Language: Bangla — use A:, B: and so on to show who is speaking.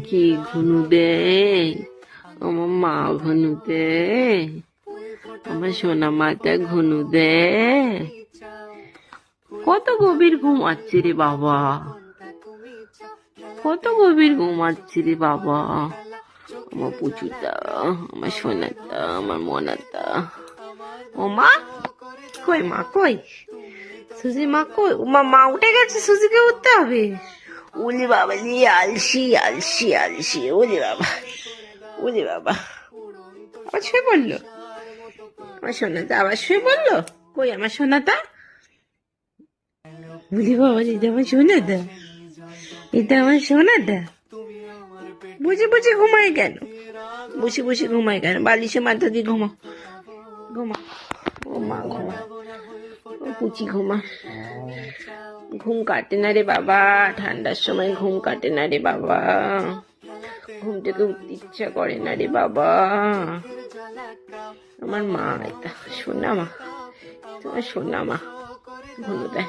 A: কি ঘুনু দে, আমার মা ঘুনু দে, আমার সোনা মাটা ঘুনু দে। কত গভীর ঘুমাচ্ছে রে বাবা, কত গভীর ঘুমাচ্ছে রে বাবা। আমার পুচুটা, আমার সোনাটা, আমার মনাটা। ও মা কই, মা কই, সুজি মা কই? মা উঠে গেছে, সুজিকে উঠতে হবে। ওলি বাবা লি, আলসি আলসি আলসি, ওলি বাবা, ওলি বাবা। আবার শুয়ে পড়লো আমার সোনাটা, আবার শুয়ে পড়লো। কই আমার সোনাটা? বলি বাবা, এটা আমার সোনাটা, এটা আমার সোনাটা। বুঝে বুঝে ঘুমায় কেন, বসে বসে ঘুমায় কেন? বালিশে মাথা দিয়ে ঘুমা, ঘুমা। ও মা ঘুমা, ও পুচি ঘুমা। ঘুম কাটে না রে বাবা, ঠান্ডার সময় ঘুম কাটে না রে বাবা, ঘুম থেকে উঠতে ইচ্ছা করে না রে বাবা। আমার মা, এটা সোনা মা, তোমার সোনা মা ঘুমো দেয়।